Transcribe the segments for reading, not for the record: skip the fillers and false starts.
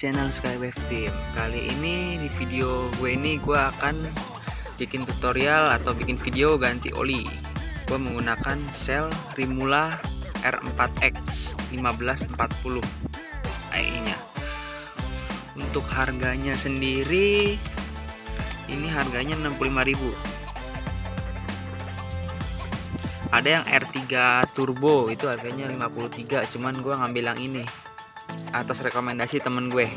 channel Skywave Team. Kali ini di video gue ini gue akan bikin tutorial atau bikin video ganti oli. Gue menggunakan Shell Rimula R4X 1540 AI-nya. Untuk harganya sendiri ini harganya 65.000. Ada yang R3 Turbo itu harganya 53, cuman gue ngambil yang ini atas rekomendasi temen gue.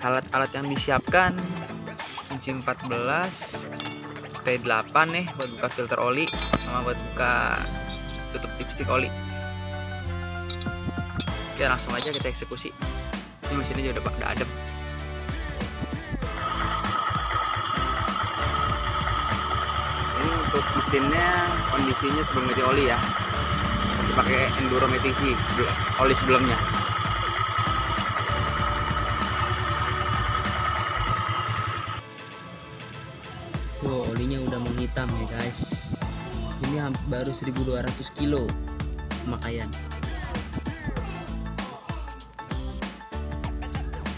Alat-alat yang disiapkan kunci 14, T8 nih buat buka filter oli sama buat buka tutup dipstick oli. Oke, langsung aja kita eksekusi. Ini mesinnya udah adem. Ini untuk mesinnya kondisinya sebelum ganti oli ya, masih pakai Enduromatic G oli sebelumnya. Wow, olinya udah menghitam ya guys. Ini baru 1200 kilo pemakaian.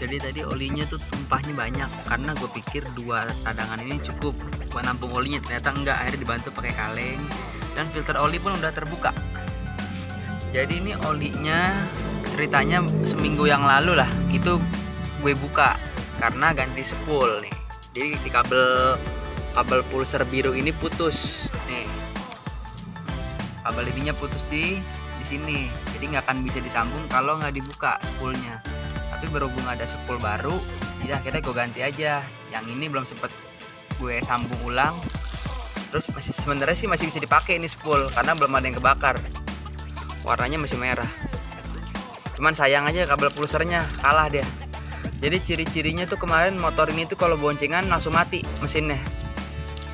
Jadi tadi olinya tuh tumpahnya banyak karena gue pikir 2 tadangan ini cukup buat nampung olinya, ternyata enggak. Akhirnya dibantu pakai kaleng dan filter oli pun udah terbuka. Jadi ini olinya ceritanya seminggu yang lalu lah itu gue buka karena ganti spool nih. Jadi di kabel pulser biru ini putus nih, kabel ininya putus di sini, jadi nggak akan bisa disambung kalau nggak dibuka spoolnya. Tapi berhubung ada spool baru, jadi akhirnya gue ganti aja. Yang ini belum sempet gue sambung ulang. Terus sebenarnya sih masih bisa dipakai ini spool karena belum ada yang kebakar, warnanya masih merah. Cuman sayang aja kabel pulsernya kalah dia. Jadi ciri-cirinya tuh kemarin motor ini tuh kalau boncengan langsung mati mesinnya.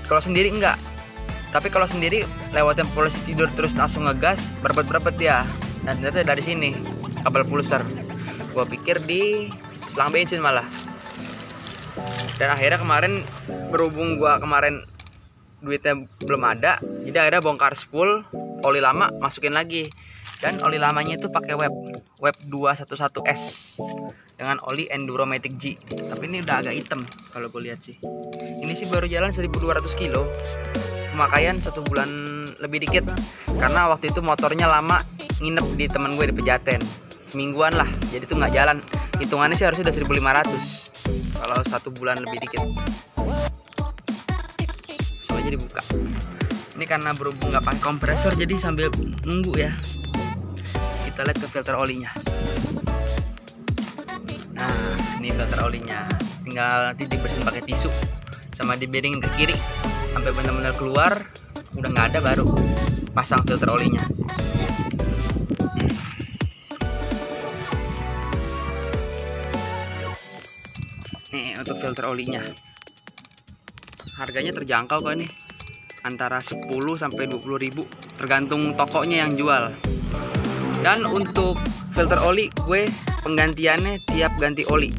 Kalau sendiri enggak. Tapi kalau sendiri lewatin polisi tidur terus langsung ngegas, berbet-berbet dia. Dan ternyata dari sini kabel pulser. Gua pikir di selang bensin malah. Dan akhirnya kemarin berhubung gua kemarin duitnya belum ada, jadi akhirnya bongkar spool, oli lama masukin lagi. Dan oli lamanya itu pakai web 211S dengan oli Enduromatic G. Tapi ini udah agak hitam kalau gue lihat sih. Ini sih baru jalan 1200 kilo. Pemakaian 1 bulan lebih dikit. Karena waktu itu motornya lama nginep di temen gue di Pejaten. Semingguan lah. Jadi tuh nggak jalan. Hitungannya sih harusnya udah 1500 kalau 1 bulan lebih dikit. Langsung aja dibuka. Ini karena berhubung nggak pakai kompresor, jadi sambil nunggu ya. Kita lihat ke filter olinya. Nah, ini filter olinya. Tinggal nanti dibersihin pakai tisu sama dibiringin ke kiri sampai benar-benar keluar. Udah nggak ada, baru pasang filter olinya. Nih untuk filter olinya. Harganya terjangkau kok ini. Antara 10 sampai 20.000 tergantung tokonya yang jual. Dan untuk filter oli gue penggantiannya tiap ganti oli.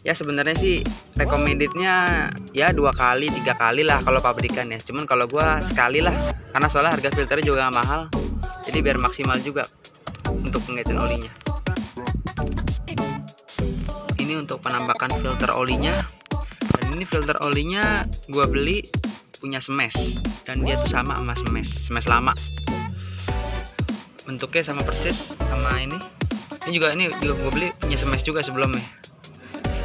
Ya sebenarnya sih recommendednya ya 2 kali 3 kali lah kalau pabrikan ya. Cuman kalau gue sekali lah karena soalnya harga filternya juga gak mahal. Jadi biar maksimal juga untuk penggantian olinya. Ini untuk penambahan filter olinya. Dan ini filter olinya gue beli punya Smash dan dia tuh sama Smash lama, bentuknya sama persis sama ini juga gue beli punya Smash juga sebelumnya.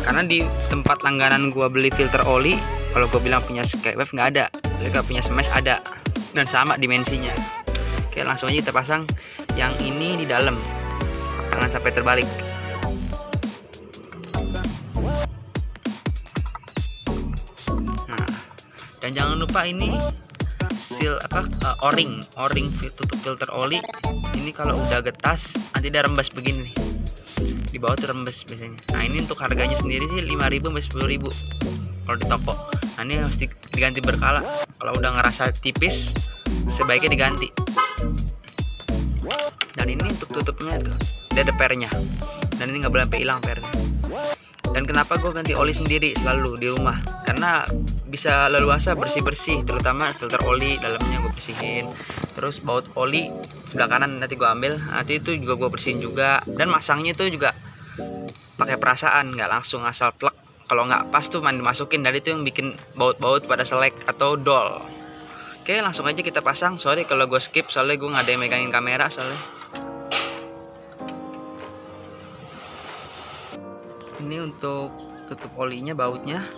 Karena di tempat langganan gue beli filter oli, kalau gue bilang punya Skywave nggak ada, jadi kalau punya Smash ada dan sama dimensinya. Oke, langsung aja kita pasang yang ini di dalam, jangan sampai terbalik. Dan jangan lupa ini seal o-ring tutup filter oli. Ini kalau udah getas nanti dia rembes begini nih. Di bawah tuh rembes biasanya. Nah, ini untuk harganya sendiri sih 5.000 sampai 10.000 kalau di toko. Nah, ini harus diganti berkala. Kalau udah ngerasa tipis sebaiknya diganti. Dan ini untuk tutupnya tuh ada pernya. Dan ini nggak boleh sampai hilang pernya. Dan kenapa gue ganti oli sendiri selalu di rumah? Karena bisa leluasa bersih-bersih, terutama filter oli dalamnya gue bersihin. Terus baut oli sebelah kanan nanti gue ambil, nanti itu juga gue bersihin juga. Dan masangnya itu juga pakai perasaan, nggak langsung asal plek. Kalau nggak pas tuh main dimasukin, dan itu yang bikin baut-baut pada selek atau dol. Oke, langsung aja kita pasang. Sorry kalau gue skip, soalnya gue nggak ada yang megangin kamera soalnya. Ini untuk tutup olinya, bautnya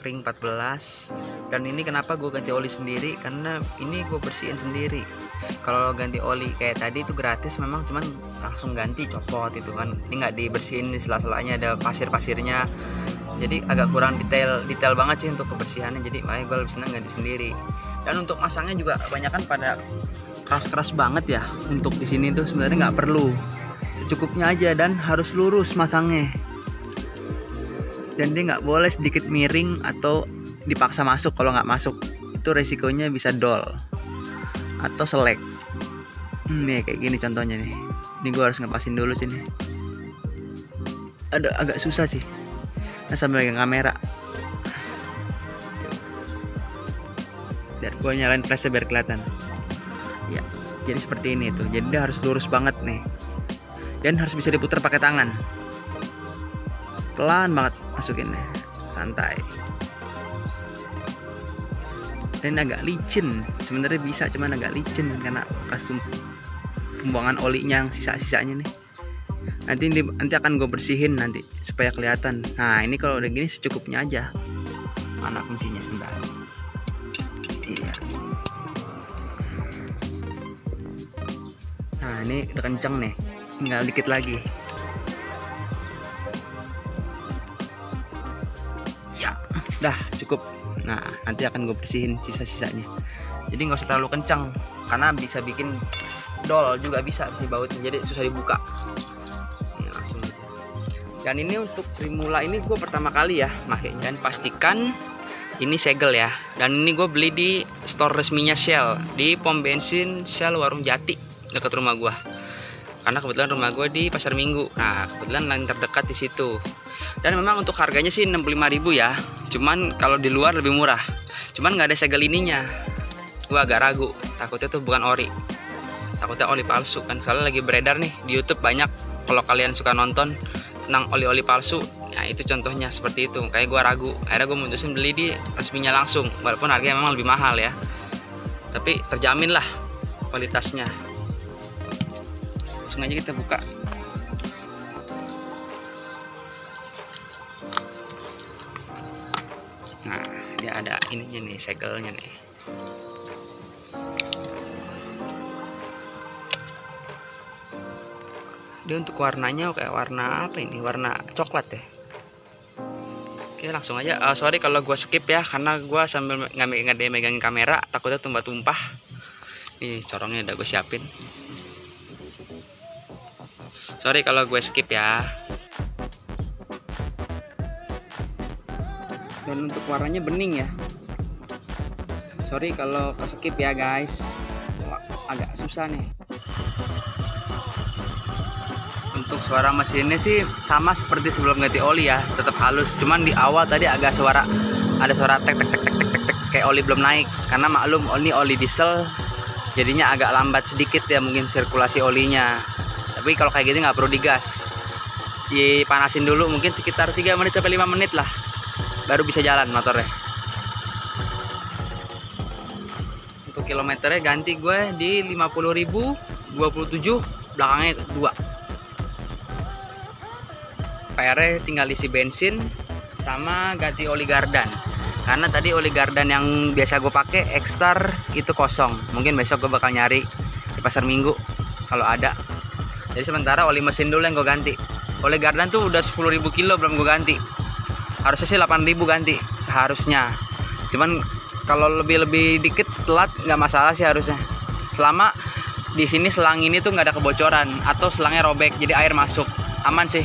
ring 14. Dan ini kenapa gue ganti oli sendiri, karena ini gue bersihin sendiri. Kalau ganti oli kayak tadi itu gratis memang, cuman langsung ganti copot itu kan, ini nggak dibersihin, di sela-selanya ada pasir-pasirnya, jadi agak kurang detail banget sih untuk kebersihannya. Jadi makanya gue lebih senang ganti sendiri. Dan untuk masangnya juga kebanyakan pada keras-keras banget ya. Untuk di sini tuh sebenarnya nggak perlu, secukupnya aja, dan harus lurus masangnya. Dan dia nggak boleh sedikit miring atau dipaksa masuk. Kalau nggak masuk itu resikonya bisa dol atau selek. Nih kayak gini contohnya nih. Ini gue harus ngepasin dulu sini. Aduh, agak susah sih. Nah, sambil pegang kamera. Dan gue nyalain flashnya biar kelihatan. Ya, jadi seperti ini tuh. Jadi dia harus lurus banget nih. Dan harus bisa diputar pakai tangan. Pelan banget masukinnya, santai. Dan agak licin, sebenarnya bisa, cuman agak licin karena bekas pembuangan olinya yang sisa-sisanya nih. Nanti akan gue bersihin nanti supaya kelihatan. Nah ini kalau udah gini secukupnya aja. Mana kuncinya sebentar? Iya. Nah ini udah kenceng nih, tinggal dikit lagi. Dah cukup. Nah nanti akan gue bersihin sisa-sisanya. Jadi nggak usah terlalu kencang karena bisa bikin dol juga, bisa bautnya, jadi susah dibuka. Ini langsung aja. Dan ini untuk Primula ini gue pertama kali ya makanya, dan pastikan ini segel ya. Dan ini gue beli di store resminya Shell, di pom bensin Shell Warung Jati dekat rumah gue. Karena kebetulan rumah gue di Pasar Minggu. Nah kebetulan lain terdekat di situ. Dan memang untuk harganya sih 65.000 ya. Cuman kalau di luar lebih murah. Cuman nggak ada segel ininya. Gue agak ragu. Takutnya tuh bukan ori. Takutnya oli palsu kan. Soalnya lagi beredar nih di YouTube banyak. Kalau kalian suka nonton tentang oli-oli palsu, nah itu contohnya seperti itu. Kayak gue ragu. Akhirnya gue mutusin beli di resminya langsung. Walaupun harganya memang lebih mahal ya. Tapi terjamin lah kualitasnya. Langsung aja kita buka. Nah dia ada ininya nih, segelnya nih. Dia untuk warnanya kayak warna apa ini, warna coklat ya. Oke langsung aja. Sorry kalau gue skip ya, karena gue sambil nggak megangin kamera, takutnya tumpah-tumpah. Nih corongnya udah gue siapin. Sorry kalau gue skip ya. Dan untuk warnanya bening ya. Sorry kalau ke skip ya guys. Agak susah nih. Untuk suara mesinnya sih sama seperti sebelum ganti oli ya, tetap halus. Cuman di awal tadi agak ada suara tek tek tek tek tek tek kayak oli belum naik. Karena maklum ini oli diesel, jadinya agak lambat sedikit ya mungkin sirkulasi olinya. Tapi kalau kayak gitu nggak perlu digas, dipanasin dulu mungkin sekitar 3 menit sampai 5 menit lah, baru bisa jalan motornya. Untuk kilometernya ganti gue di 50.000, 27, belakangnya 2. PR-nya tinggal isi bensin sama ganti oli gardan. Karena tadi oli gardan yang biasa gue pakai X-Star itu kosong. Mungkin besok gue bakal nyari di Pasar Minggu kalau ada. Jadi sementara oli mesin dulu yang gue ganti. Oli gardan tuh udah 10.000 kilo belum gue ganti. Harusnya sih 8.000 ganti seharusnya. Cuman kalau lebih dikit telat nggak masalah sih harusnya. Selama di sini selang ini tuh nggak ada kebocoran atau selangnya robek, jadi air masuk, aman sih.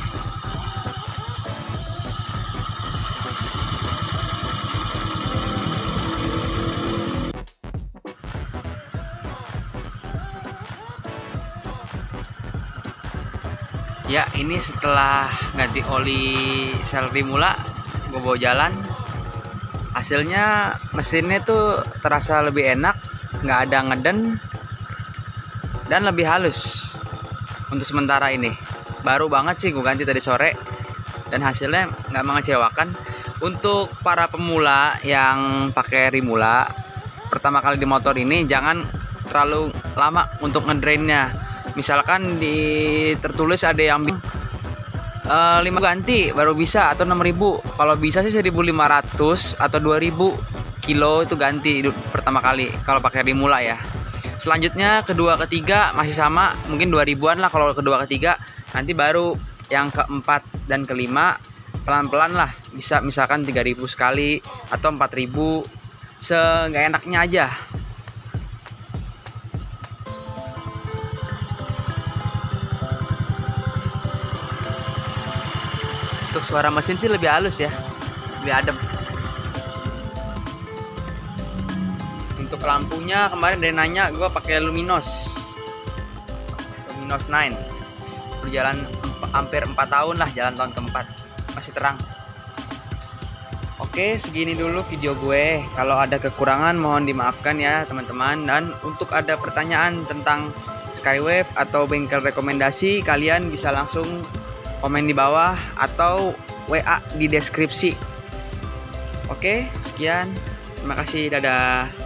Ya ini setelah ganti oli Shell Primula, gue bawa jalan. Hasilnya mesinnya tuh terasa lebih enak, nggak ada ngeden, dan lebih halus. Untuk sementara ini baru banget sih gue ganti tadi sore. dan hasilnya nggak mengecewakan. Untuk para pemula yang pakai Rimula pertama kali di motor ini, jangan terlalu lama untuk ngedrainnya. Misalkan tertulis ada yang 5 ganti baru bisa, atau 6.000. Kalau bisa sih 1.500 atau 2.000 kilo itu ganti pertama kali kalau pakai Rimula ya. Selanjutnya kedua ketiga masih sama, mungkin 2.000-an lah kalau kedua ketiga. Nanti baru yang keempat dan kelima pelan-pelan lah, bisa misalkan 3.000 sekali atau 4.000, seenggak enaknya aja. Untuk suara mesin sih lebih halus ya, lebih adem. Untuk lampunya kemarin dia nanya, gue pakai Luminos 9. Berjalan hampir 4 tahun lah, jalan tahun keempat, masih terang. Oke, segini dulu video gue. Kalau ada kekurangan mohon dimaafkan ya teman-teman. Dan untuk ada pertanyaan tentang Skywave atau bengkel rekomendasi, kalian bisa langsung komen di bawah atau WA di deskripsi. Oke, sekian. Terima kasih, dadah.